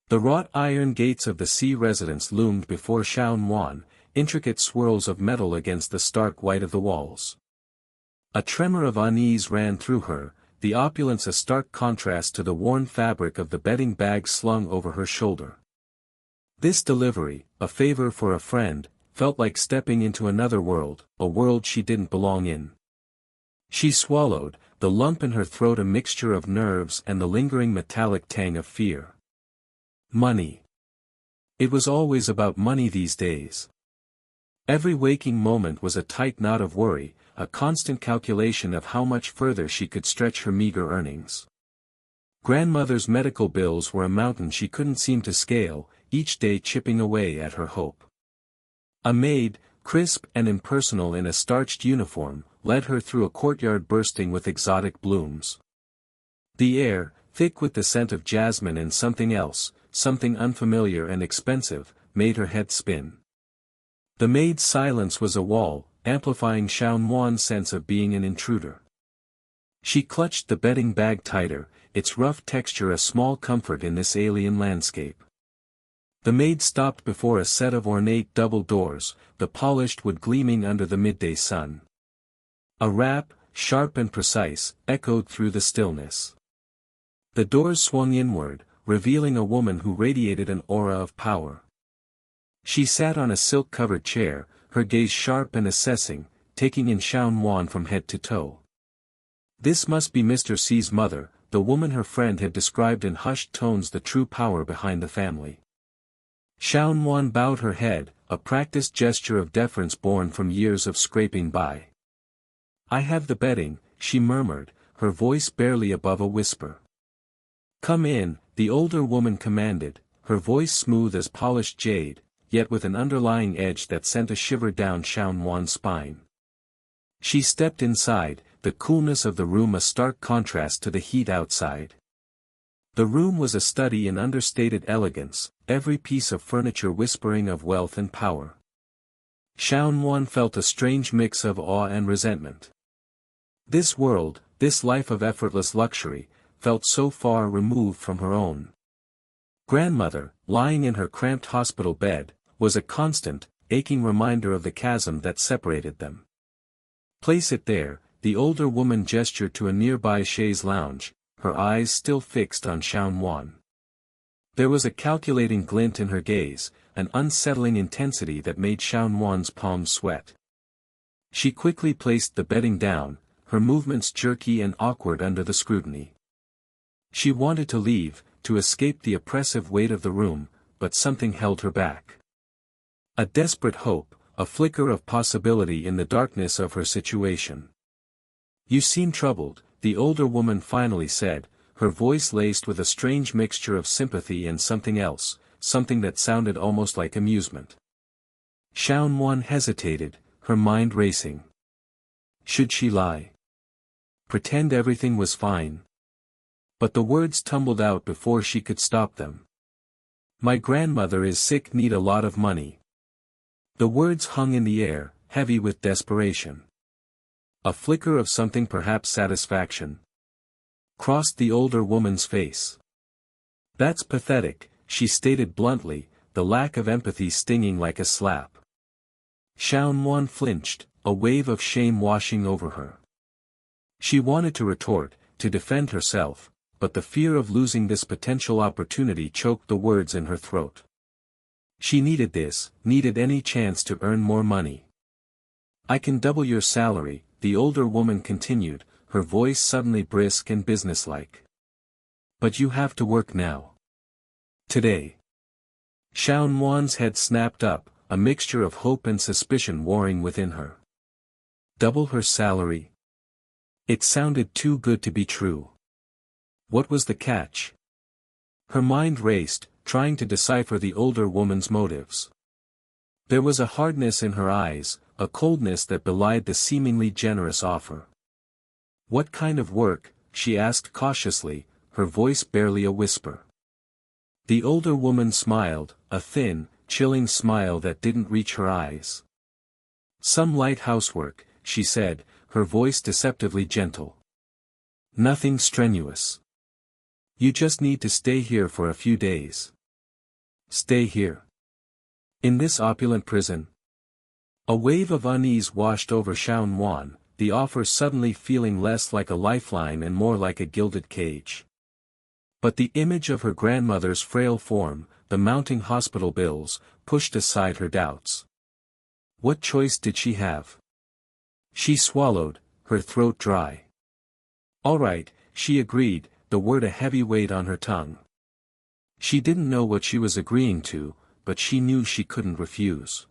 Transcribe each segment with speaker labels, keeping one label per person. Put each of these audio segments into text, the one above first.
Speaker 1: The wrought iron gates of the sea residence loomed before Shaun Wan, intricate swirls of metal against the stark white of the walls. A tremor of unease ran through her, the opulence a stark contrast to the worn fabric of the bedding bag slung over her shoulder. This delivery, a favor for a friend, felt like stepping into another world, a world she didn't belong in. She swallowed, the lump in her throat a mixture of nerves and the lingering metallic tang of fear. Money. It was always about money these days. Every waking moment was a tight knot of worry, a constant calculation of how much further she could stretch her meager earnings. Grandmother's medical bills were a mountain she couldn't seem to scale, each day chipping away at her hope. A maid, crisp and impersonal in a starched uniform, led her through a courtyard bursting with exotic blooms. The air, thick with the scent of jasmine and something else, something unfamiliar and expensive, made her head spin. The maid's silence was a wall, amplifying Shaun Wan's sense of being an intruder. She clutched the bedding bag tighter, its rough texture a small comfort in this alien landscape. The maid stopped before a set of ornate double doors, the polished wood gleaming under the midday sun. A rap, sharp and precise, echoed through the stillness. The doors swung inward, revealing a woman who radiated an aura of power. She sat on a silk-covered chair, her gaze sharp and assessing, taking in Shaun Wan from head to toe. This must be Mr. C's mother, the woman her friend had described in hushed tones, the true power behind the family. Shaun Wan bowed her head, a practiced gesture of deference born from years of scraping by. "I have the bedding," she murmured, her voice barely above a whisper. "Come in," the older woman commanded, her voice smooth as polished jade, yet with an underlying edge that sent a shiver down Shaun Wan's spine. She stepped inside, the coolness of the room a stark contrast to the heat outside. The room was a study in understated elegance, every piece of furniture whispering of wealth and power. Shaun Wan felt a strange mix of awe and resentment. This world, this life of effortless luxury, felt so far removed from her own. Grandmother, lying in her cramped hospital bed, was a constant, aching reminder of the chasm that separated them. "Place it there," the older woman gestured to a nearby chaise lounge, her eyes still fixed on Shaun Wan. There was a calculating glint in her gaze, an unsettling intensity that made Shaun Wan's palms sweat. She quickly placed the bedding down, her movements jerky and awkward under the scrutiny. She wanted to leave, to escape the oppressive weight of the room, but something held her back. A desperate hope, a flicker of possibility in the darkness of her situation. "You seem troubled," the older woman finally said, her voice laced with a strange mixture of sympathy and something else, something that sounded almost like amusement. Shaun Wan hesitated, her mind racing. Should she lie? Pretend everything was fine? But the words tumbled out before she could stop them. "My grandmother is sick, need a lot of money." The words hung in the air, heavy with desperation. A flicker of something, perhaps satisfaction, crossed the older woman's face. "That's pathetic," she stated bluntly, the lack of empathy stinging like a slap. Shaun Wan flinched, a wave of shame washing over her. She wanted to retort, to defend herself, but the fear of losing this potential opportunity choked the words in her throat. She needed this, needed any chance to earn more money. "I can double your salary," the older woman continued, her voice suddenly brisk and businesslike. "But you have to work now. Today." Shaun Wan's head snapped up, a mixture of hope and suspicion warring within her. Double her salary? It sounded too good to be true. What was the catch? Her mind raced, trying to decipher the older woman's motives. There was a hardness in her eyes, a coldness that belied the seemingly generous offer. "What kind of work?" she asked cautiously, her voice barely a whisper. The older woman smiled, a thin, chilling smile that didn't reach her eyes. "Some light housework," she said, her voice deceptively gentle. "Nothing strenuous. You just need to stay here for a few days. Stay here. In this opulent prison. A wave of unease washed over Shaun Wan, the offer suddenly feeling less like a lifeline and more like a gilded cage. But the image of her grandmother's frail form, the mounting hospital bills, pushed aside her doubts. What choice did she have? She swallowed, her throat dry. All right, she agreed, the word a heavy weight on her tongue. She didn't know what she was agreeing to, but she knew she couldn't refuse.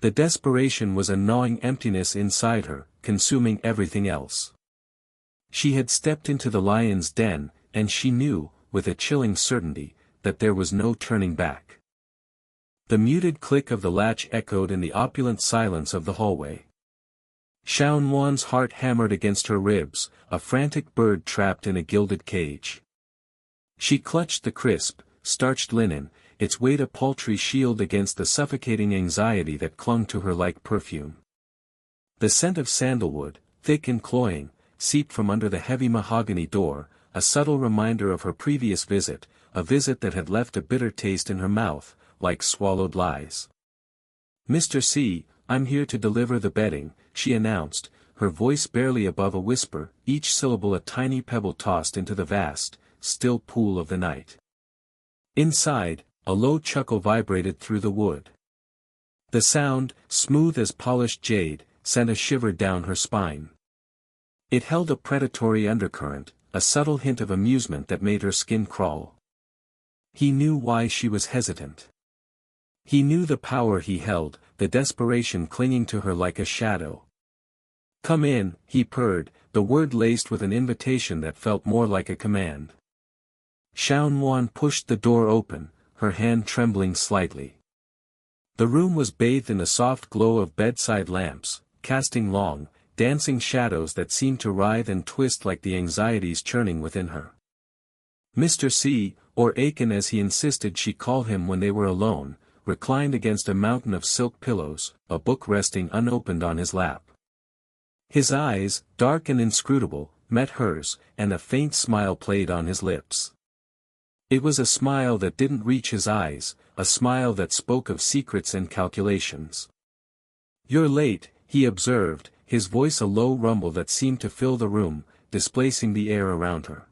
Speaker 1: The desperation was a gnawing emptiness inside her, consuming everything else. She had stepped into the lion's den, and she knew, with a chilling certainty, that there was no turning back. The muted click of the latch echoed in the opulent silence of the hallway. Shaun Wan's heart hammered against her ribs, a frantic bird trapped in a gilded cage. She clutched the crisp, starched linen, its weight a paltry shield against the suffocating anxiety that clung to her like perfume. The scent of sandalwood, thick and cloying, seeped from under the heavy mahogany door, a subtle reminder of her previous visit, a visit that had left a bitter taste in her mouth, like swallowed lies. "Mr. C, I'm here to deliver the bedding," she announced, her voice barely above a whisper, each syllable a tiny pebble tossed into the vast, still pool of the night. Inside, a low chuckle vibrated through the wood. The sound, smooth as polished jade, sent a shiver down her spine. It held a predatory undercurrent, a subtle hint of amusement that made her skin crawl. He knew why she was hesitant. He knew the power he held, the desperation clinging to her like a shadow. "Come in," he purred, the word laced with an invitation that felt more like a command. Shaun Wan pushed the door open, her hand trembling slightly. The room was bathed in a soft glow of bedside lamps, casting long, dancing shadows that seemed to writhe and twist like the anxieties churning within her. Mr. C, or Aiken as he insisted she call him when they were alone, reclined against a mountain of silk pillows, a book resting unopened on his lap. His eyes, dark and inscrutable, met hers, and a faint smile played on his lips. It was a smile that didn't reach his eyes, a smile that spoke of secrets and calculations. "You're late," he observed, his voice a low rumble that seemed to fill the room, displacing the air around her.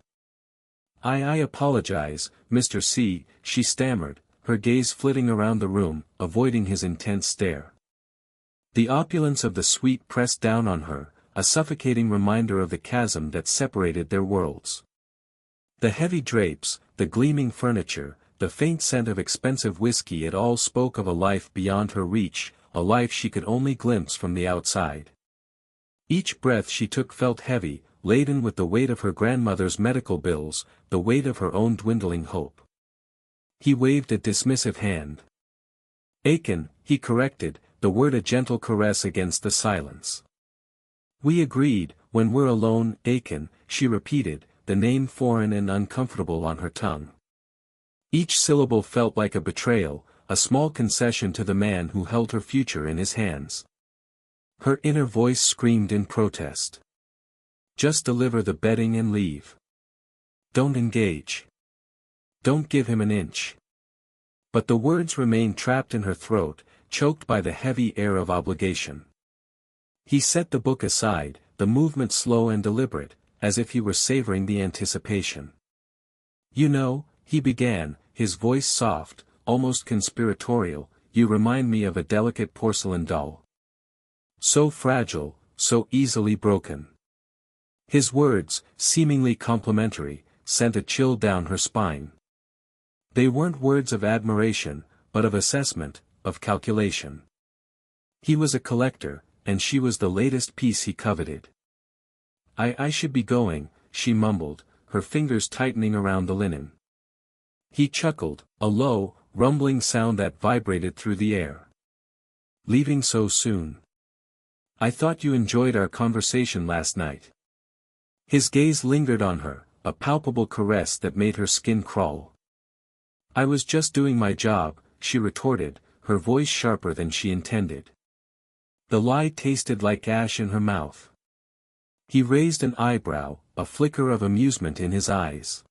Speaker 1: I apologize, Mr. C, she stammered, her gaze flitting around the room, avoiding his intense stare. The opulence of the suite pressed down on her, a suffocating reminder of the chasm that separated their worlds. The heavy drapes, the gleaming furniture, the faint scent of expensive whiskey, it all spoke of a life beyond her reach, a life she could only glimpse from the outside. Each breath she took felt heavy, laden with the weight of her grandmother's medical bills, the weight of her own dwindling hope. He waved a dismissive hand. "Aiken," he corrected, the word a gentle caress against the silence. "We agreed, when we're alone, Aiken," she repeated, the name foreign and uncomfortable on her tongue. Each syllable felt like a betrayal, a small concession to the man who held her future in his hands. Her inner voice screamed in protest. "Just deliver the bedding and leave. Don't engage. Don't give him an inch." But the words remained trapped in her throat, choked by the heavy air of obligation. He set the book aside, the movement slow and deliberate, as if he were savoring the anticipation. "You know," he began, his voice soft, almost conspiratorial, "you remind me of a delicate porcelain doll. So fragile, so easily broken." His words, seemingly complimentary, sent a chill down her spine. They weren't words of admiration, but of assessment, of calculation. He was a collector, and she was the latest piece he coveted. I should be going," she mumbled, her fingers tightening around the linen. He chuckled, a low, rumbling sound that vibrated through the air. "Leaving so soon? I thought you enjoyed our conversation last night." His gaze lingered on her, a palpable caress that made her skin crawl. "I was just doing my job," she retorted, her voice sharper than she intended. The lie tasted like ash in her mouth. He raised an eyebrow, a flicker of amusement in his eyes.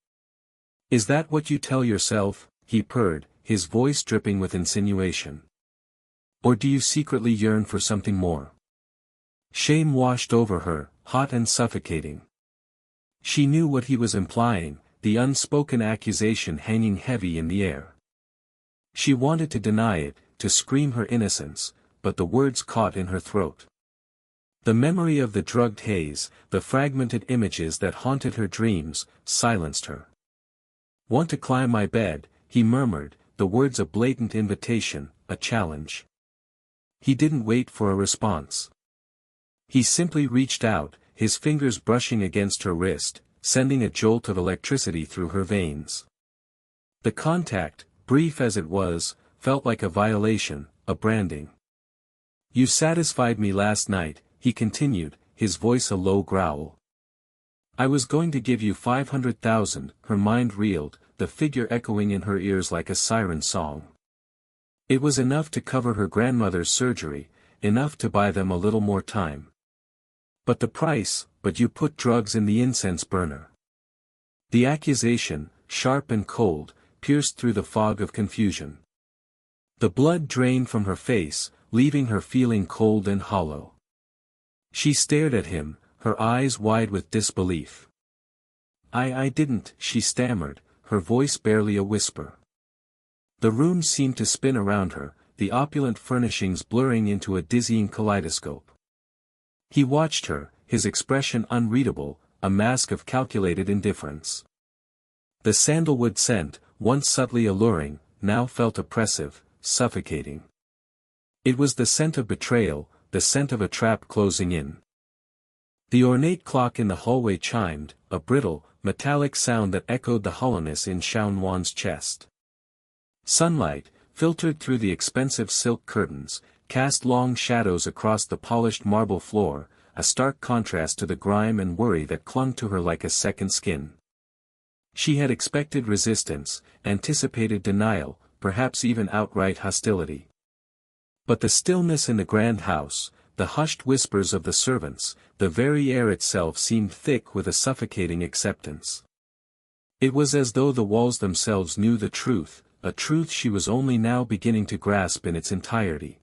Speaker 1: "Is that what you tell yourself?" he purred, his voice dripping with insinuation. Or do you secretly yearn for something more? Shame washed over her, hot and suffocating. She knew what he was implying, the unspoken accusation hanging heavy in the air. She wanted to deny it, to scream her innocence, but the words caught in her throat. The memory of the drugged haze, the fragmented images that haunted her dreams, silenced her. "Want to climb my bed?" he murmured, the words a blatant invitation, a challenge. He didn't wait for a response. He simply reached out, his fingers brushing against her wrist, sending a jolt of electricity through her veins. The contact, brief as it was, felt like a violation, a branding. "You satisfied me last night," he continued, his voice a low growl. "I was going to give you 500,000, her mind reeled, the figure echoing in her ears like a siren song. It was enough to cover her grandmother's surgery, enough to buy them a little more time. But the price, but you put drugs in the incense burner." The accusation, sharp and cold, pierced through the fog of confusion. The blood drained from her face, leaving her feeling cold and hollow. She stared at him, her eyes wide with disbelief. I didn't," she stammered, her voice barely a whisper. The room seemed to spin around her, the opulent furnishings blurring into a dizzying kaleidoscope. He watched her, his expression unreadable, a mask of calculated indifference. The sandalwood scent, once subtly alluring, now felt oppressive, suffocating. It was the scent of betrayal, the scent of a trap closing in. The ornate clock in the hallway chimed, a brittle, metallic sound that echoed the hollowness in Shaun Wan's chest. Sunlight, filtered through the expensive silk curtains, cast long shadows across the polished marble floor, a stark contrast to the grime and worry that clung to her like a second skin. She had expected resistance, anticipated denial, perhaps even outright hostility. But the stillness in the grand house, the hushed whispers of the servants, the very air itself seemed thick with a suffocating acceptance. It was as though the walls themselves knew the truth, a truth she was only now beginning to grasp in its entirety.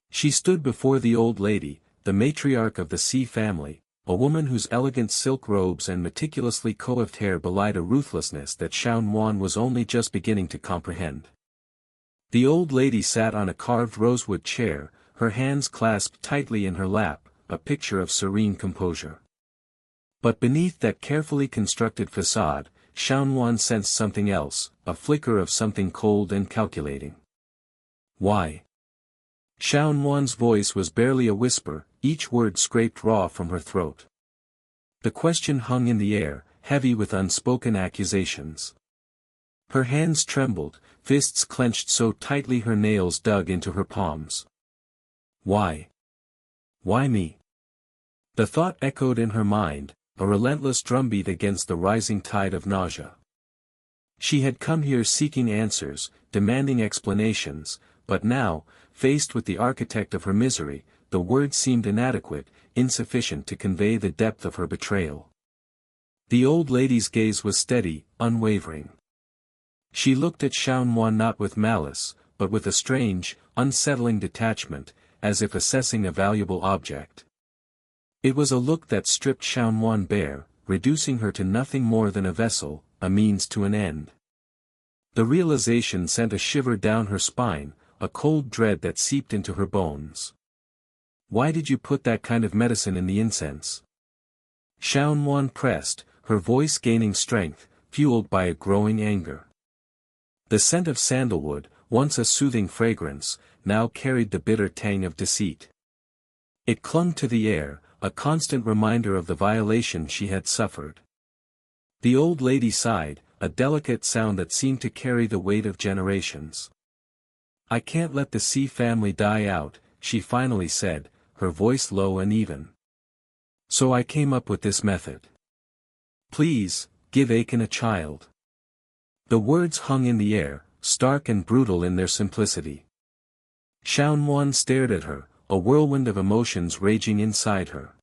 Speaker 1: She stood before the old lady, the matriarch of the C family, a woman whose elegant silk robes and meticulously coiffed hair belied a ruthlessness that Shaun Wan was only just beginning to comprehend. The old lady sat on a carved rosewood chair, her hands clasped tightly in her lap, a picture of serene composure. But beneath that carefully constructed facade, Shaun Wan sensed something else, a flicker of something cold and calculating. "Why?" Shaun Wan's voice was barely a whisper, each word scraped raw from her throat. The question hung in the air, heavy with unspoken accusations. Her hands trembled, fists clenched so tightly her nails dug into her palms. "Why? Why me?" The thought echoed in her mind, a relentless drumbeat against the rising tide of nausea. She had come here seeking answers, demanding explanations, but now, faced with the architect of her misery, the words seemed inadequate, insufficient to convey the depth of her betrayal. The old lady's gaze was steady, unwavering. She looked at Shaun Wan not with malice, but with a strange, unsettling detachment, as if assessing a valuable object. It was a look that stripped Shaun Wan bare, reducing her to nothing more than a vessel, a means to an end. The realization sent a shiver down her spine, a cold dread that seeped into her bones. "Why did you put that kind of medicine in the incense?" Shaun Wan pressed, her voice gaining strength, fueled by a growing anger. The scent of sandalwood, once a soothing fragrance, now carried the bitter tang of deceit. It clung to the air, a constant reminder of the violation she had suffered. The old lady sighed, a delicate sound that seemed to carry the weight of generations. "I can't let the C family die out," she finally said, her voice low and even. "So I came up with this method. Please, give Aiken a child." The words hung in the air, stark and brutal in their simplicity. Shaun Wan stared at her, a whirlwind of emotions raging inside her.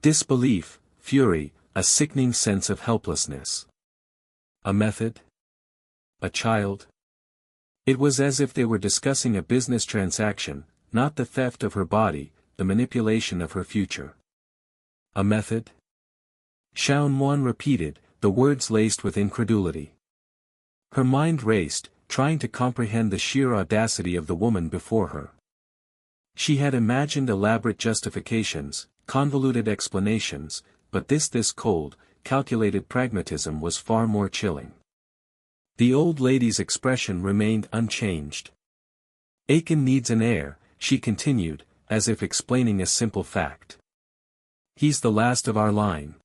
Speaker 1: Disbelief, fury, a sickening sense of helplessness. A method? A child? It was as if they were discussing a business transaction, not the theft of her body, the manipulation of her future. A method? Shaun Wan repeated, the words laced with incredulity. Her mind raced, trying to comprehend the sheer audacity of the woman before her. She had imagined elaborate justifications, convoluted explanations, but this cold, calculated pragmatism was far more chilling. The old lady's expression remained unchanged. Aiken needs an heir, she continued, as if explaining a simple fact. He's the last of our line.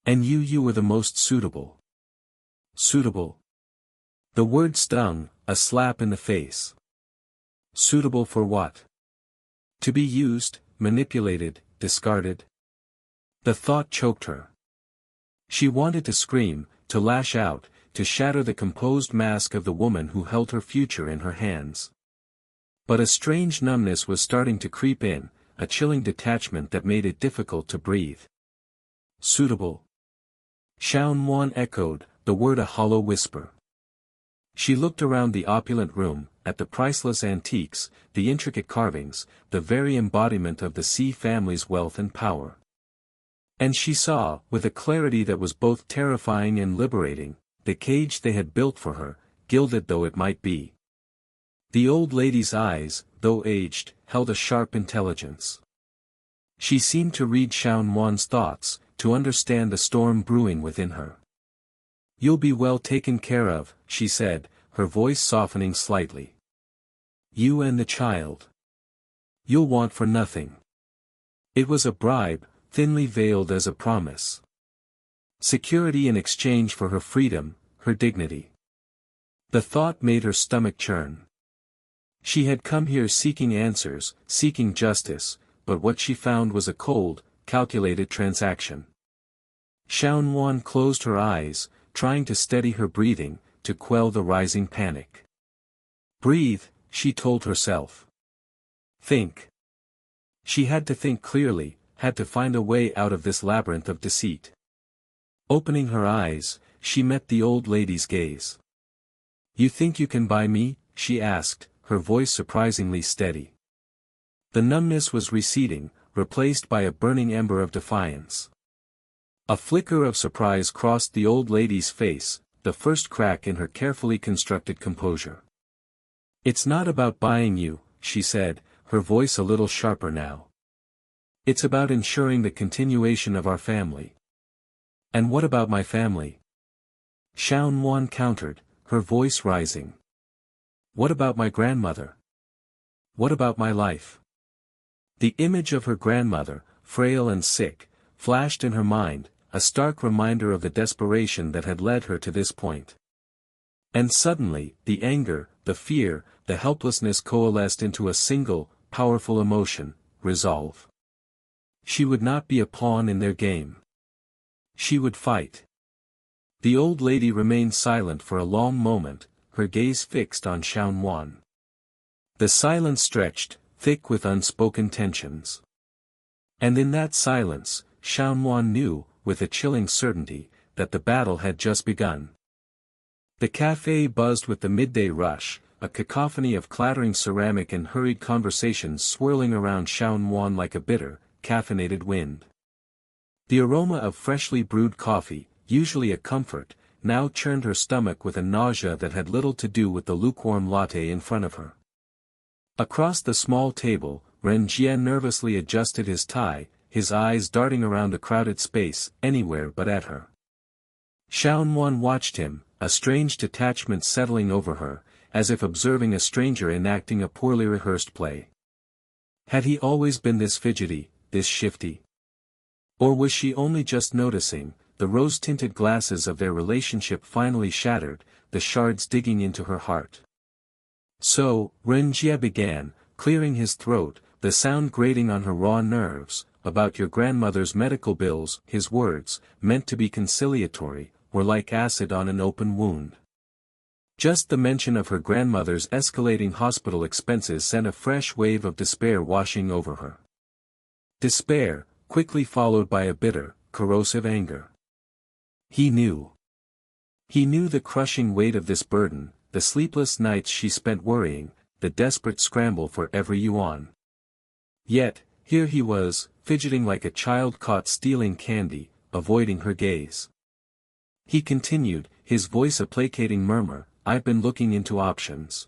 Speaker 1: And you were the most suitable. Suitable? The word stung, a slap in the face. Suitable for what? To be used, manipulated, discarded? The thought choked her. She wanted to scream, to lash out, to shatter the composed mask of the woman who held her future in her hands. But a strange numbness was starting to creep in, a chilling detachment that made it difficult to breathe. Suitable? Shaun Wan echoed, the word a hollow whisper. She looked around the opulent room, at the priceless antiques, the intricate carvings, the very embodiment of the Sea family's wealth and power. And she saw, with a clarity that was both terrifying and liberating, the cage they had built for her, gilded though it might be. The old lady's eyes, though aged, held a sharp intelligence. She seemed to read Shaun Wan's thoughts, to understand the storm brewing within her. You'll be well taken care of, she said, her voice softening slightly. You and the child. You'll want for nothing. It was a bribe, thinly veiled as a promise. Security in exchange for her freedom, her dignity. The thought made her stomach churn. She had come here seeking answers, seeking justice, but what she found was a cold, calculated transaction. Shaun Wan closed her eyes, trying to steady her breathing, to quell the rising panic. Breathe, she told herself. Think. She had to think clearly, had to find a way out of this labyrinth of deceit. Opening her eyes, she met the old lady's gaze. You think you can buy me? She asked, her voice surprisingly steady. The numbness was receding, replaced by a burning ember of defiance. A flicker of surprise crossed the old lady's face, the first crack in her carefully constructed composure. It's not about buying you, she said, her voice a little sharper now. It's about ensuring the continuation of our family. And what about my family? Shaun Wan countered, her voice rising. What about my grandmother? What about my life? The image of her grandmother, frail and sick, flashed in her mind, a stark reminder of the desperation that had led her to this point. And suddenly, the anger, the fear, the helplessness coalesced into a single, powerful emotion, resolve. She would not be a pawn in their game. She would fight. The old lady remained silent for a long moment, her gaze fixed on Shaun Wan. The silence stretched, thick with unspoken tensions. And in that silence, Shaun Wan knew, with a chilling certainty, that the battle had just begun. The café buzzed with the midday rush, a cacophony of clattering ceramic and hurried conversations swirling around Shaun Wan like a bitter, caffeinated wind. The aroma of freshly brewed coffee, usually a comfort, now churned her stomach with a nausea that had little to do with the lukewarm latte in front of her. Across the small table, Ren Jie nervously adjusted his tie, his eyes darting around a crowded space, anywhere but at her. Shaun Wan watched him, a strange detachment settling over her, as if observing a stranger enacting a poorly rehearsed play. Had he always been this fidgety, this shifty? Or was she only just noticing, the rose-tinted glasses of their relationship finally shattered, the shards digging into her heart? So, Ren Jie began, clearing his throat, the sound grating on her raw nerves, about your grandmother's medical bills. His words, meant to be conciliatory, were like acid on an open wound. Just the mention of her grandmother's escalating hospital expenses sent a fresh wave of despair washing over her. Despair, quickly followed by a bitter, corrosive anger. He knew. He knew the crushing weight of this burden, the sleepless nights she spent worrying, the desperate scramble for every yuan. Yet, here he was, fidgeting like a child caught stealing candy, avoiding her gaze. He continued, his voice a placating murmur, "I've been looking into options."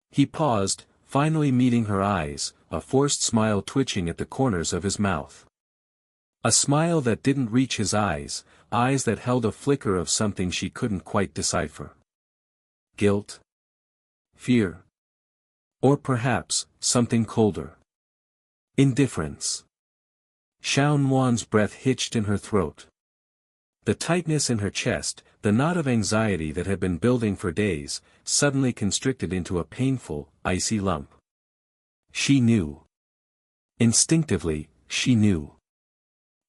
Speaker 1: He paused, finally meeting her eyes, a forced smile twitching at the corners of his mouth. A smile that didn't reach his eyes that held a flicker of something she couldn't quite decipher. Guilt? Fear? Or perhaps, something colder. Indifference. Xiao Nuan's breath hitched in her throat. The tightness in her chest, the knot of anxiety that had been building for days, suddenly constricted into a painful, icy lump. She knew. Instinctively, she knew.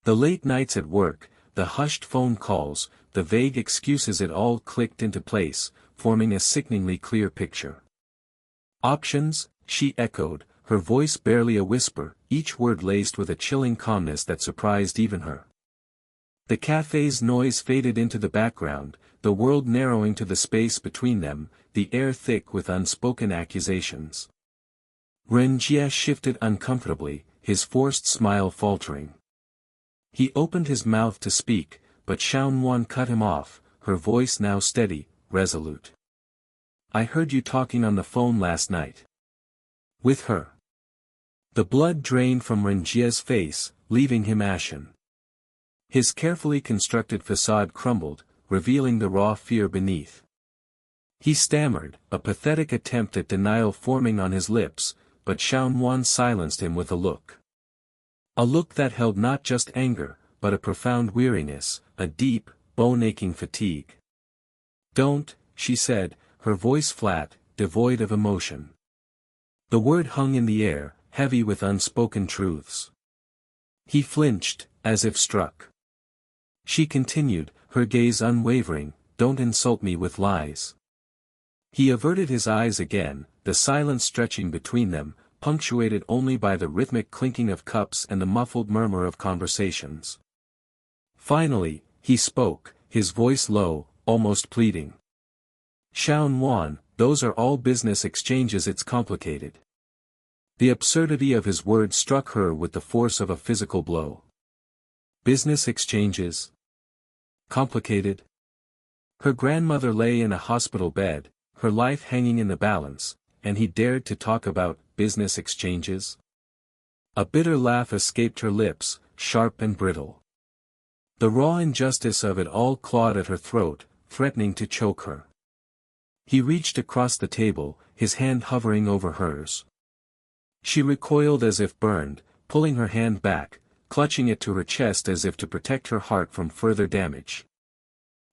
Speaker 1: The late nights at work, the hushed phone calls, the vague excuses, it all clicked into place, forming a sickeningly clear picture. Options, she echoed, her voice barely a whisper, each word laced with a chilling calmness that surprised even her. The cafe's noise faded into the background, the world narrowing to the space between them, the air thick with unspoken accusations. Ren Jie shifted uncomfortably, his forced smile faltering. He opened his mouth to speak, but Xiao Nuan cut him off, her voice now steady, resolute. "I heard you talking on the phone last night. With her." The blood drained from Ren Jie's face, leaving him ashen. His carefully constructed facade crumbled, revealing the raw fear beneath. He stammered, a pathetic attempt at denial forming on his lips, but Xiao Nuan silenced him with a look. A look that held not just anger, but a profound weariness, a deep, bone-aching fatigue. "Don't," she said, her voice flat, devoid of emotion. The word hung in the air, heavy with unspoken truths. He flinched, as if struck. She continued, her gaze unwavering, "Don't insult me with lies." He averted his eyes again, the silence stretching between them, punctuated only by the rhythmic clinking of cups and the muffled murmur of conversations. Finally, he spoke, his voice low, almost pleading. "Xiao Nuan, those are all business exchanges, it's complicated." The absurdity of his words struck her with the force of a physical blow. Business exchanges? Complicated? Her grandmother lay in a hospital bed, her life hanging in the balance, and he dared to talk about business exchanges? A bitter laugh escaped her lips, sharp and brittle. The raw injustice of it all clawed at her throat, threatening to choke her. He reached across the table, his hand hovering over hers. She recoiled as if burned, pulling her hand back, clutching it to her chest as if to protect her heart from further damage.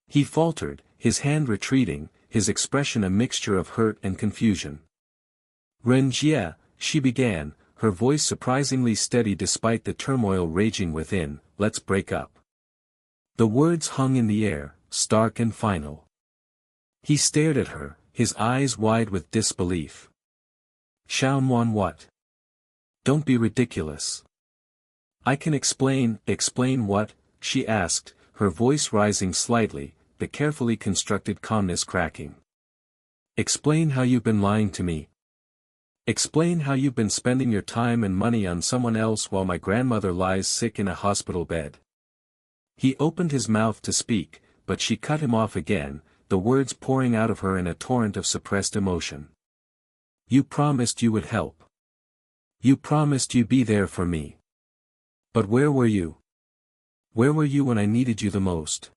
Speaker 1: He faltered, his hand retreating, his expression a mixture of hurt and confusion. "Ren Jie," she began, her voice surprisingly steady despite the turmoil raging within, "let's break up." The words hung in the air, stark and final. He stared at her, his eyes wide with disbelief. "Xiao Nuan, what? Don't be ridiculous." "I can explain." "Explain what?" she asked, her voice rising slightly, the carefully constructed calmness cracking. "Explain how you've been lying to me. Explain how you've been spending your time and money on someone else while my grandmother lies sick in a hospital bed." He opened his mouth to speak, but she cut him off again, the words pouring out of her in a torrent of suppressed emotion. "You promised you would help. You promised you'd be there for me. But where were you? Where were you when I needed you the most?"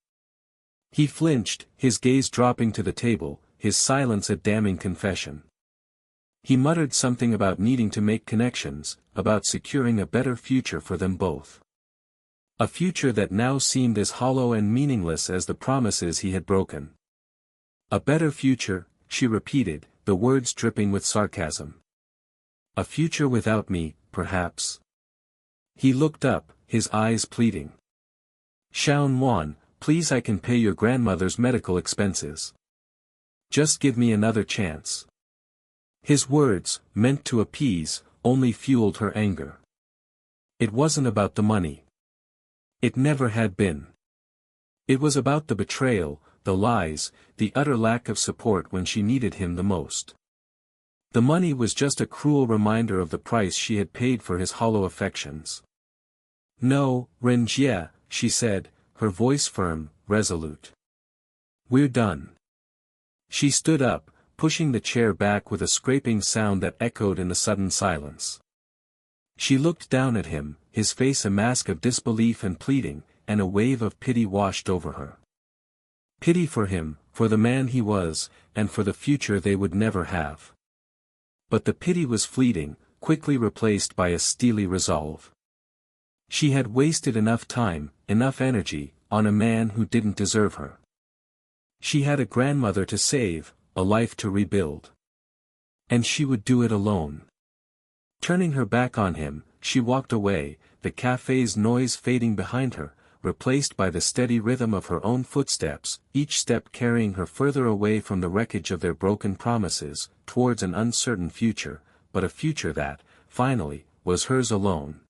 Speaker 1: He flinched, his gaze dropping to the table, his silence a damning confession. He muttered something about needing to make connections, about securing a better future for them both. A future that now seemed as hollow and meaningless as the promises he had broken. "A better future," she repeated, the words dripping with sarcasm. "A future without me, perhaps." He looked up, his eyes pleading. "Xiao Nuan, please, I can pay your grandmother's medical expenses. Just give me another chance." His words, meant to appease, only fueled her anger. It wasn't about the money. It never had been. It was about the betrayal, the lies, the utter lack of support when she needed him the most. The money was just a cruel reminder of the price she had paid for his hollow affections. "No, Renjie," she said, her voice firm, resolute. "We're done." She stood up, pushing the chair back with a scraping sound that echoed in the sudden silence. She looked down at him, his face a mask of disbelief and pleading, and a wave of pity washed over her. Pity for him, for the man he was, and for the future they would never have. But the pity was fleeting, quickly replaced by a steely resolve. She had wasted enough time, enough energy, on a man who didn't deserve her. She had a grandmother to save, a life to rebuild. And she would do it alone. Turning her back on him, she walked away, the cafe's noise fading behind her, replaced by the steady rhythm of her own footsteps, each step carrying her further away from the wreckage of their broken promises, towards an uncertain future, but a future that, finally, was hers alone.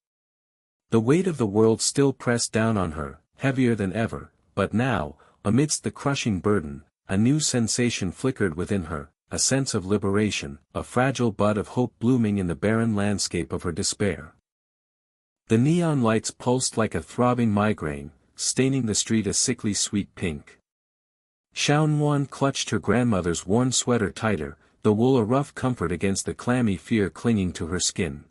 Speaker 1: The weight of the world still pressed down on her, heavier than ever, but now, amidst the crushing burden, a new sensation flickered within her, a sense of liberation, a fragile bud of hope blooming in the barren landscape of her despair. The neon lights pulsed like a throbbing migraine, staining the street a sickly sweet pink. Xiaonuan clutched her grandmother's worn sweater tighter, the wool a rough comfort against the clammy fear clinging to her skin.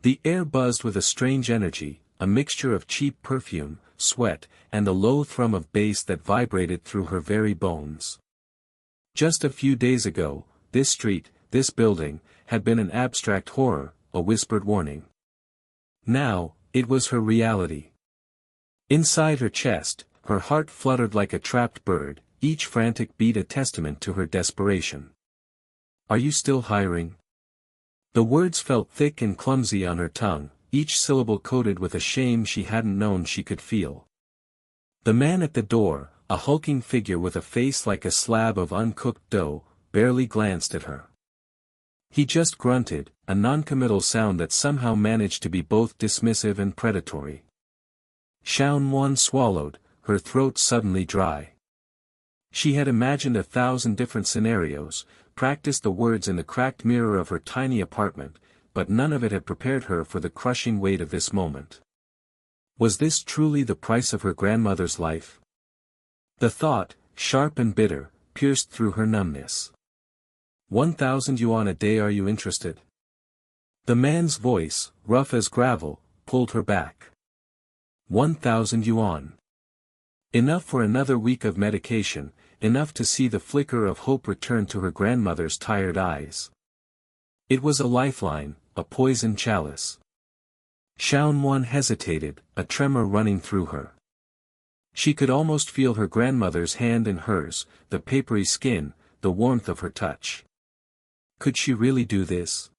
Speaker 1: The air buzzed with a strange energy, a mixture of cheap perfume, sweat, and the low thrum of bass that vibrated through her very bones. Just a few days ago, this street, this building, had been an abstract horror, a whispered warning. Now, it was her reality. Inside her chest, her heart fluttered like a trapped bird, each frantic beat a testament to her desperation. "Are you still hiring?" The words felt thick and clumsy on her tongue, each syllable coated with a shame she hadn't known she could feel. The man at the door, a hulking figure with a face like a slab of uncooked dough, barely glanced at her. He just grunted, a noncommittal sound that somehow managed to be both dismissive and predatory. Xiaonuan swallowed, her throat suddenly dry. She had imagined 1,000 different scenarios, practiced the words in the cracked mirror of her tiny apartment, but none of it had prepared her for the crushing weight of this moment. Was this truly the price of her grandmother's life? The thought, sharp and bitter, pierced through her numbness. 1,000 yuan a day, are you interested? The man's voice, rough as gravel, pulled her back. 1,000 yuan. Enough for another week of medication, enough to see the flicker of hope return to her grandmother's tired eyes. It was a lifeline, a poison chalice. Xiaonuan hesitated, a tremor running through her. She could almost feel her grandmother's hand in hers, the papery skin, the warmth of her touch. Could she really do this?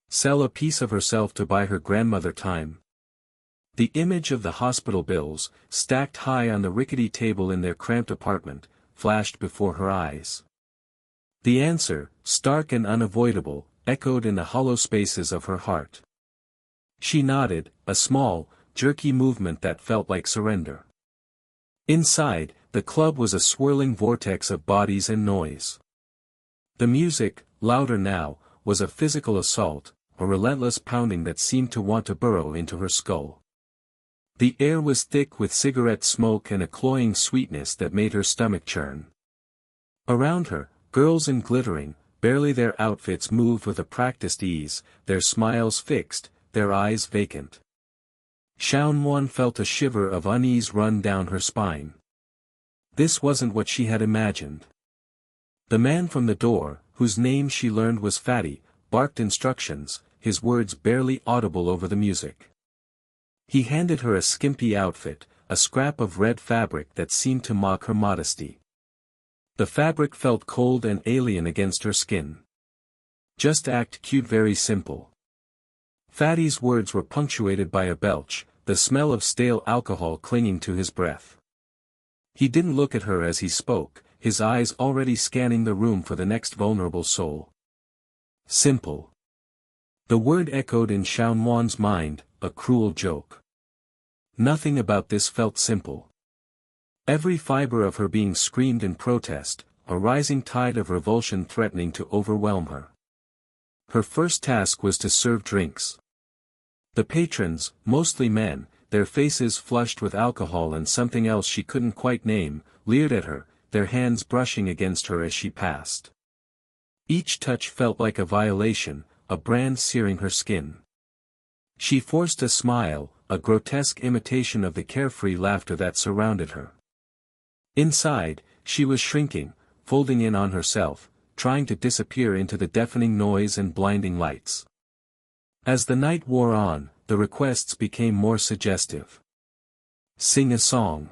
Speaker 1: Sell a piece of herself to buy her grandmother time? The image of the hospital bills, stacked high on the rickety table in their cramped apartment, flashed before her eyes. The answer, stark and unavoidable, echoed in the hollow spaces of her heart. She nodded, a small, jerky movement that felt like surrender. Inside, the club was a swirling vortex of bodies and noise. The music, louder now, was a physical assault, a relentless pounding that seemed to want to burrow into her skull. The air was thick with cigarette smoke and a cloying sweetness that made her stomach churn. Around her, girls in glittering, barely their outfits moved with a practiced ease, their smiles fixed, their eyes vacant. Xiaonuan felt a shiver of unease run down her spine. This wasn't what she had imagined. The man from the door, whose name she learned was Fatty, barked instructions, his words barely audible over the music. He handed her a skimpy outfit, a scrap of red fabric that seemed to mock her modesty. The fabric felt cold and alien against her skin. Just act cute, very simple. Fatty's words were punctuated by a belch, the smell of stale alcohol clinging to his breath. He didn't look at her as he spoke, his eyes already scanning the room for the next vulnerable soul. Simple. The word echoed in Xiaonuan's mind, a cruel joke. Nothing about this felt simple. Every fiber of her being screamed in protest, a rising tide of revulsion threatening to overwhelm her. Her first task was to serve drinks. The patrons, mostly men, their faces flushed with alcohol and something else she couldn't quite name, leered at her, their hands brushing against her as she passed. Each touch felt like a violation, a brand searing her skin. She forced a smile, a grotesque imitation of the carefree laughter that surrounded her. Inside, she was shrinking, folding in on herself, trying to disappear into the deafening noise and blinding lights. As the night wore on, the requests became more suggestive. Sing a song.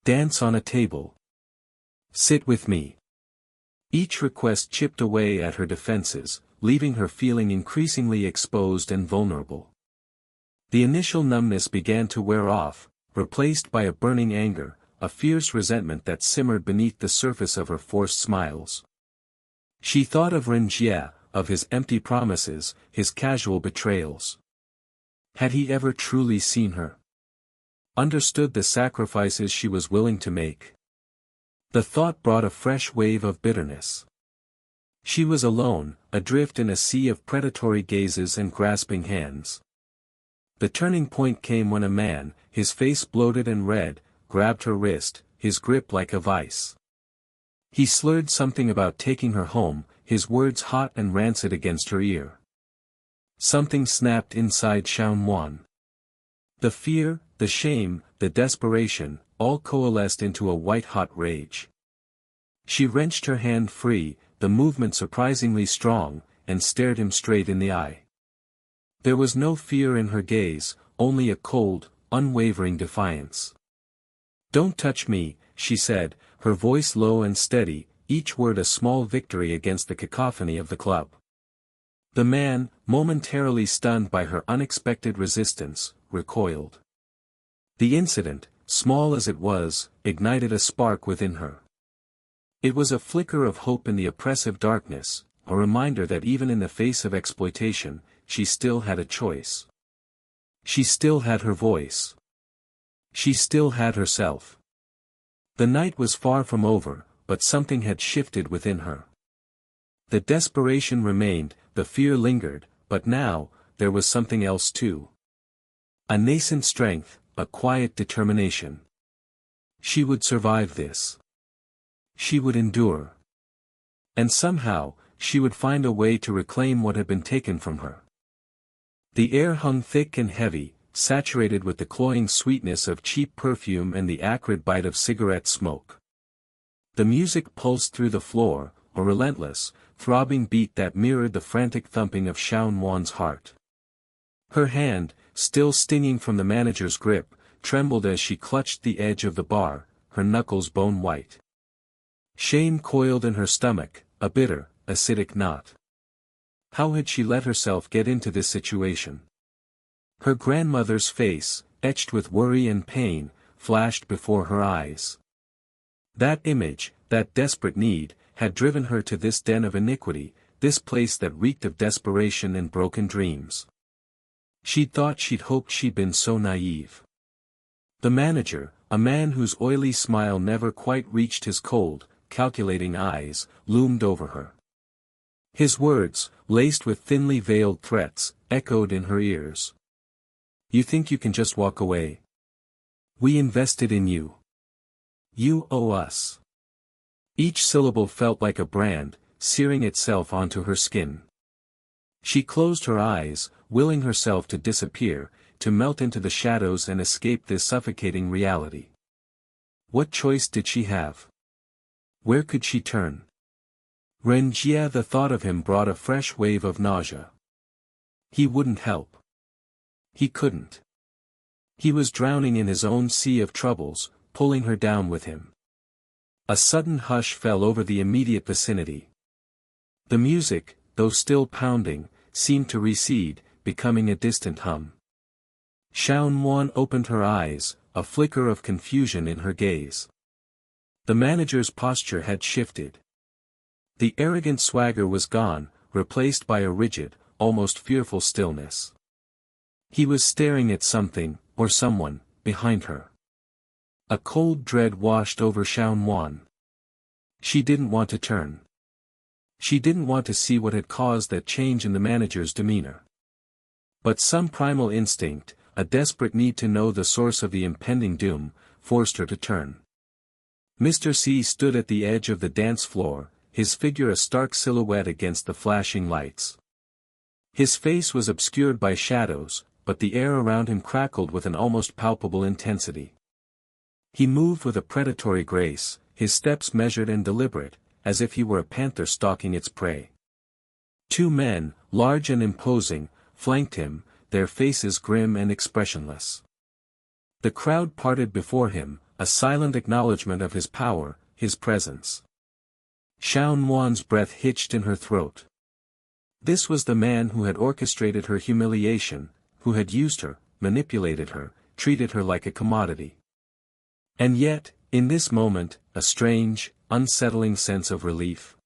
Speaker 1: Dance on a table. Sit with me. Each request chipped away at her defenses, leaving her feeling increasingly exposed and vulnerable. The initial numbness began to wear off, replaced by a burning anger, a fierce resentment that simmered beneath the surface of her forced smiles. She thought of Renjie, of his empty promises, his casual betrayals. Had he ever truly seen her? Understood the sacrifices she was willing to make? The thought brought a fresh wave of bitterness. She was alone, adrift in a sea of predatory gazes and grasping hands. The turning point came when a man, his face bloated and red, grabbed her wrist, his grip like a vice. He slurred something about taking her home, his words hot and rancid against her ear. Something snapped inside Shaun Wan. The fear, the shame, the desperation, all coalesced into a white-hot rage. She wrenched her hand free, the movement surprisingly strong, and stared him straight in the eye. There was no fear in her gaze, only a cold, unwavering defiance. "Don't touch me," she said, her voice low and steady, each word a small victory against the cacophony of the club. The man, momentarily stunned by her unexpected resistance, recoiled. The incident, small as it was, ignited a spark within her. It was a flicker of hope in the oppressive darkness, a reminder that even in the face of exploitation, she still had a choice. She still had her voice. She still had herself. The night was far from over, but something had shifted within her. The desperation remained, the fear lingered, but now, there was something else too. A nascent strength, a quiet determination. She would survive this. She would endure. And somehow, she would find a way to reclaim what had been taken from her. The air hung thick and heavy, saturated with the cloying sweetness of cheap perfume and the acrid bite of cigarette smoke. The music pulsed through the floor, a relentless, throbbing beat that mirrored the frantic thumping of Shaun Wan's heart. Her hand, still stinging from the manager's grip, trembled as she clutched the edge of the bar, her knuckles bone white. Shame coiled in her stomach, a bitter, acidic knot. How had she let herself get into this situation? Her grandmother's face, etched with worry and pain, flashed before her eyes. That image, that desperate need, had driven her to this den of iniquity, this place that reeked of desperation and broken dreams. She'd hoped she'd been so naive. The manager, a man whose oily smile never quite reached his cold, calculating eyes, loomed over her. His words, laced with thinly veiled threats, echoed in her ears. "You think you can just walk away? We invested in you. You owe us." Each syllable felt like a brand, searing itself onto her skin. She closed her eyes, willing herself to disappear, to melt into the shadows and escape this suffocating reality. What choice did she have? Where could she turn? Renjie, the thought of him brought a fresh wave of nausea. He wouldn't help. He couldn't. He was drowning in his own sea of troubles, pulling her down with him. A sudden hush fell over the immediate vicinity. The music, though still pounding, seemed to recede, becoming a distant hum. Shaun Wan opened her eyes, a flicker of confusion in her gaze. The manager's posture had shifted. The arrogant swagger was gone, replaced by a rigid, almost fearful stillness. He was staring at something, or someone, behind her. A cold dread washed over Shaun Wan. She didn't want to turn. She didn't want to see what had caused that change in the manager's demeanor. But some primal instinct, a desperate need to know the source of the impending doom, forced her to turn. Mr. C stood at the edge of the dance floor, his figure a stark silhouette against the flashing lights. His face was obscured by shadows, but the air around him crackled with an almost palpable intensity. He moved with a predatory grace, his steps measured and deliberate, as if he were a panther stalking its prey. Two men, large and imposing, flanked him, their faces grim and expressionless. The crowd parted before him, a silent acknowledgement of his power, his presence. Shaun Wan's breath hitched in her throat. This was the man who had orchestrated her humiliation, who had used her, manipulated her, treated her like a commodity. And yet, in this moment, a strange, unsettling sense of relief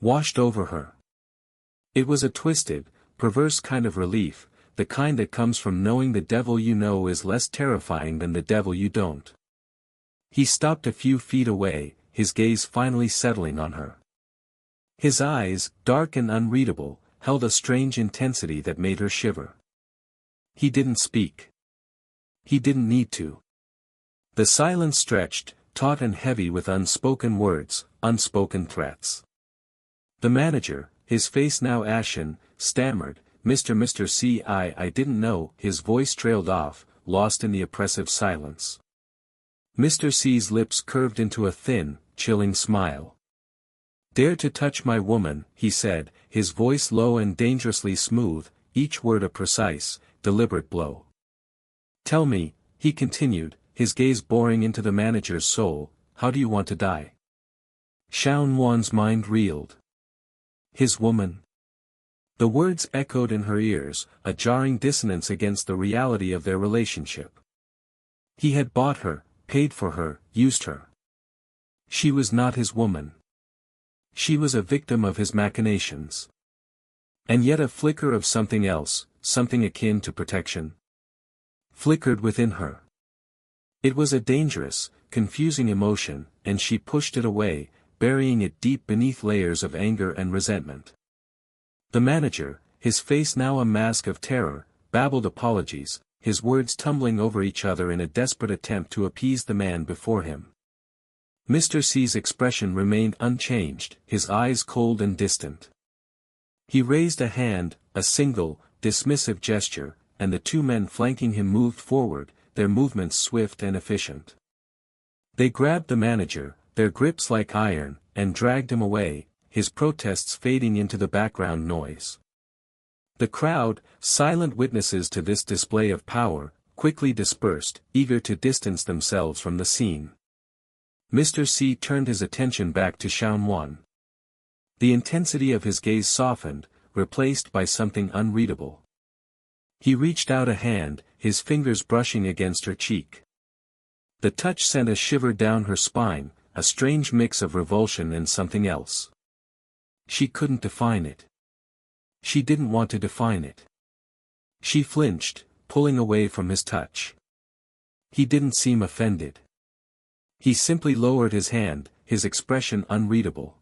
Speaker 1: washed over her. It was a twisted, perverse kind of relief, the kind that comes from knowing the devil you know is less terrifying than the devil you don't. He stopped a few feet away, his gaze finally settling on her. His eyes, dark and unreadable, held a strange intensity that made her shiver. He didn't speak. He didn't need to. The silence stretched, taut and heavy with unspoken words, unspoken threats. The manager, his face now ashen, stammered, Mr. C. I didn't know." His voice trailed off, lost in the oppressive silence. Mr. C's lips curved into a thin, chilling smile. "Dare to touch my woman," he said, his voice low and dangerously smooth, each word a precise, deliberate blow. "Tell me," he continued, his gaze boring into the manager's soul, "how do you want to die?" Shaun Wan's mind reeled. His woman. The words echoed in her ears, a jarring dissonance against the reality of their relationship. He had bought her, paid for her, used her. She was not his woman. She was a victim of his machinations. And yet a flicker of something else, something akin to protection, flickered within her. It was a dangerous, confusing emotion, and she pushed it away, burying it deep beneath layers of anger and resentment. The manager, his face now a mask of terror, babbled apologies, his words tumbling over each other in a desperate attempt to appease the man before him. Mr. C's expression remained unchanged, his eyes cold and distant. He raised a hand, a single, dismissive gesture, and the two men flanking him moved forward, their movements swift and efficient. They grabbed the manager, their grips like iron, and dragged him away, his protests fading into the background noise. The crowd, silent witnesses to this display of power, quickly dispersed, eager to distance themselves from the scene. Mr. C turned his attention back to Shaun Wan. The intensity of his gaze softened, replaced by something unreadable. He reached out a hand, his fingers brushing against her cheek. The touch sent a shiver down her spine, a strange mix of revulsion and something else. She couldn't define it. She didn't want to define it. She flinched, pulling away from his touch. He didn't seem offended. He simply lowered his hand, his expression unreadable.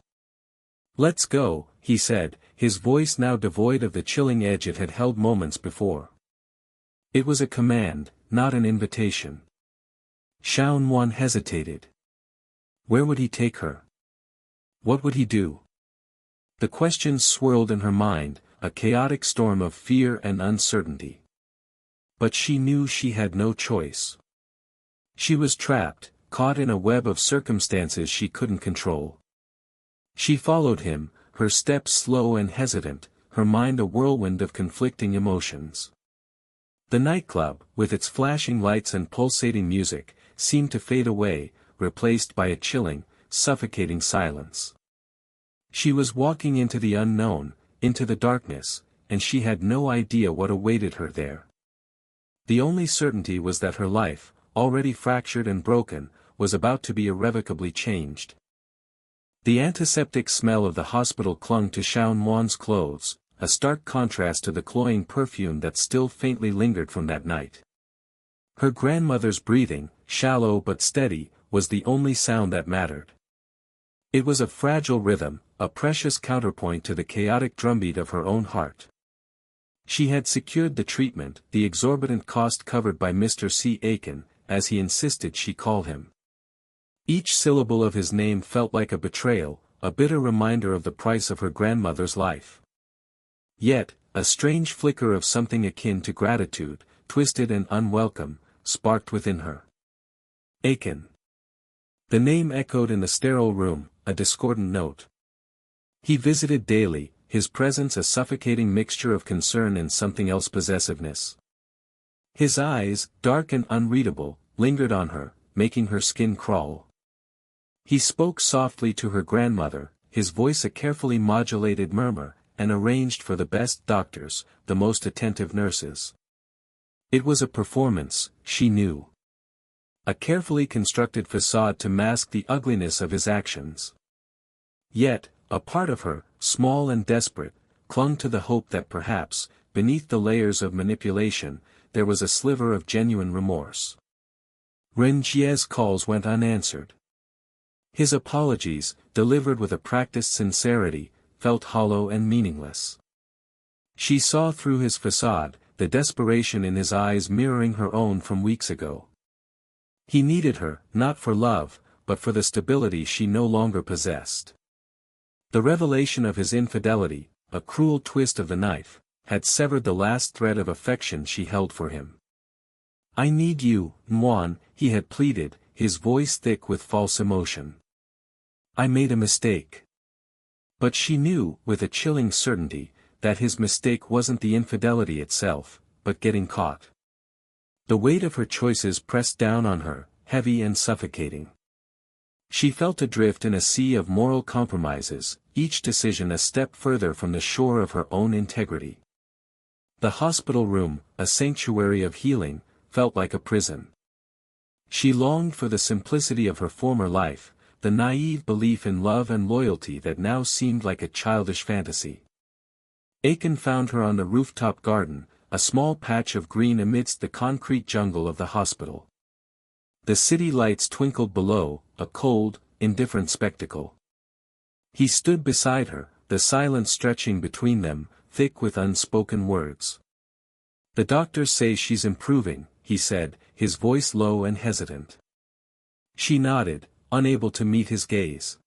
Speaker 1: "Let's go," he said, his voice now devoid of the chilling edge it had held moments before. It was a command, not an invitation. Shaun Wan hesitated. Where would he take her? What would he do? The questions swirled in her mind, a chaotic storm of fear and uncertainty. But she knew she had no choice. She was trapped, caught in a web of circumstances she couldn't control. She followed him, her steps slow and hesitant, her mind a whirlwind of conflicting emotions. The nightclub, with its flashing lights and pulsating music, seemed to fade away, replaced by a chilling, suffocating silence. She was walking into the unknown, into the darkness, and she had no idea what awaited her there. The only certainty was that her life, already fractured and broken, was about to be irrevocably changed. The antiseptic smell of the hospital clung to Shaun Wan's clothes, a stark contrast to the cloying perfume that still faintly lingered from that night. Her grandmother's breathing, shallow but steady, was the only sound that mattered. It was a fragile rhythm, a precious counterpoint to the chaotic drumbeat of her own heart. She had secured the treatment, the exorbitant cost covered by Mr. C. Aiken, as he insisted she call him. Each syllable of his name felt like a betrayal, a bitter reminder of the price of her grandmother's life. Yet, a strange flicker of something akin to gratitude, twisted and unwelcome, sparked within her. Aiken. The name echoed in the sterile room, a discordant note. He visited daily, his presence a suffocating mixture of concern and something else possessiveness. His eyes, dark and unreadable, lingered on her, making her skin crawl. He spoke softly to her grandmother, his voice a carefully modulated murmur, and arranged for the best doctors, the most attentive nurses. It was a performance, she knew. A carefully constructed facade to mask the ugliness of his actions. Yet, a part of her, small and desperate, clung to the hope that perhaps, beneath the layers of manipulation, there was a sliver of genuine remorse. Rengier's calls went unanswered. His apologies, delivered with a practiced sincerity, felt hollow and meaningless. She saw through his facade, the desperation in his eyes mirroring her own from weeks ago. He needed her, not for love, but for the stability she no longer possessed. The revelation of his infidelity, a cruel twist of the knife, had severed the last thread of affection she held for him. "I need you, Mwan," he had pleaded, his voice thick with false emotion. "I made a mistake." But she knew, with a chilling certainty, that his mistake wasn't the infidelity itself, but getting caught. The weight of her choices pressed down on her, heavy and suffocating. She felt adrift in a sea of moral compromises, each decision a step further from the shore of her own integrity. The hospital room, a sanctuary of healing, felt like a prison. She longed for the simplicity of her former life, the naive belief in love and loyalty that now seemed like a childish fantasy. Aiken found her on the rooftop garden, a small patch of green amidst the concrete jungle of the hospital. The city lights twinkled below, a cold, indifferent spectacle. He stood beside her, the silence stretching between them, thick with unspoken words. "The doctors say she's improving," he said, his voice low and hesitant. She nodded, unable to meet his gaze.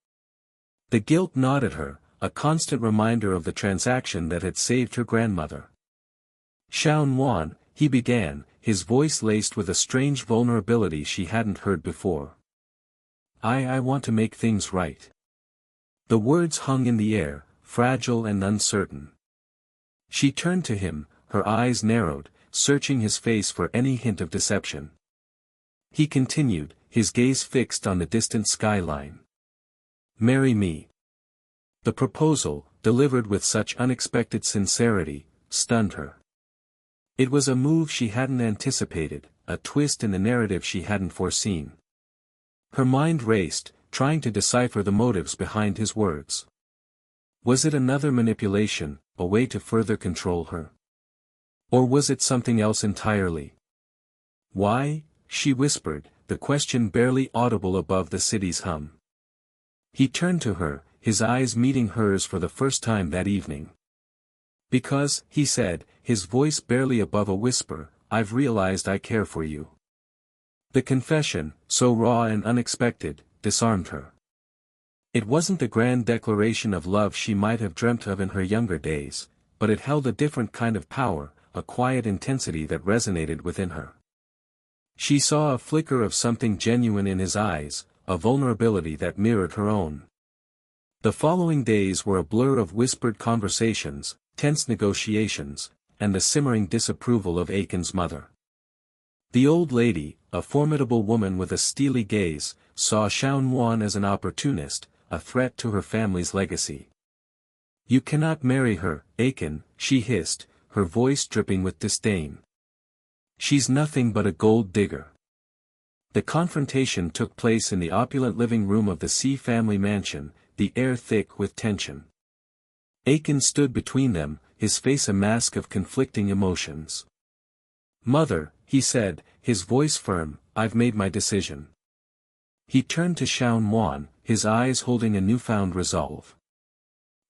Speaker 1: The guilt gnawed at her, a constant reminder of the transaction that had saved her grandmother. "Shaun Wan," he began, his voice laced with a strange vulnerability she hadn't heard before. I want to make things right." The words hung in the air, fragile and uncertain. She turned to him, her eyes narrowed, searching his face for any hint of deception. He continued, his gaze fixed on the distant skyline. "Marry me." The proposal, delivered with such unexpected sincerity, stunned her. It was a move she hadn't anticipated, a twist in the narrative she hadn't foreseen. Her mind raced, trying to decipher the motives behind his words. Was it another manipulation, a way to further control her? Or was it something else entirely? "Why?" she whispered, the question barely audible above the city's hum. He turned to her, his eyes meeting hers for the first time that evening. "Because," he said, his voice barely above a whisper, "I've realized I care for you." The confession, so raw and unexpected, disarmed her. It wasn't the grand declaration of love she might have dreamt of in her younger days, but it held a different kind of power, a quiet intensity that resonated within her. She saw a flicker of something genuine in his eyes, a vulnerability that mirrored her own. The following days were a blur of whispered conversations, tense negotiations, and the simmering disapproval of Aiken's mother. The old lady, a formidable woman with a steely gaze, saw Shaun Wan as an opportunist, a threat to her family's legacy. "You cannot marry her, Aiken," she hissed, her voice dripping with disdain. "She's nothing but a gold digger." The confrontation took place in the opulent living room of the C family mansion, the air thick with tension. Aiken stood between them, his face a mask of conflicting emotions. "Mother," he said, his voice firm, "I've made my decision." He turned to Xiao Wan, his eyes holding a newfound resolve.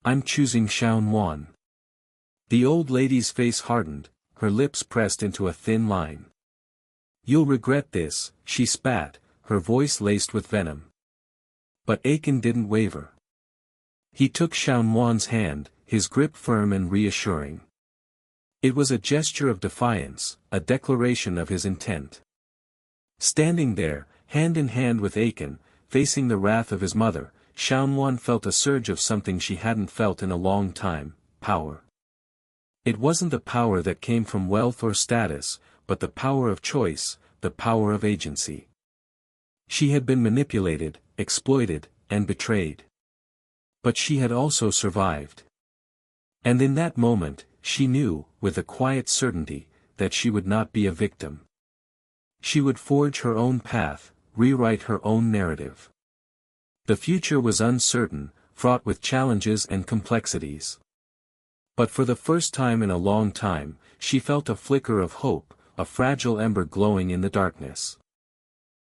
Speaker 1: "I'm choosing Xiao Wan." The old lady's face hardened, her lips pressed into a thin line. "You'll regret this," she spat, her voice laced with venom. But Aiken didn't waver. He took Xiao Wan's hand, his grip firm and reassuring. It was a gesture of defiance, a declaration of his intent. Standing there, hand in hand with Aiken, facing the wrath of his mother, Xiao Wan felt a surge of something she hadn't felt in a long time: power. It wasn't the power that came from wealth or status, but the power of choice, the power of agency. She had been manipulated, exploited, and betrayed. But she had also survived. And in that moment, she knew, with a quiet certainty, that she would not be a victim. She would forge her own path, rewrite her own narrative. The future was uncertain, fraught with challenges and complexities. But for the first time in a long time, she felt a flicker of hope, a fragile ember glowing in the darkness.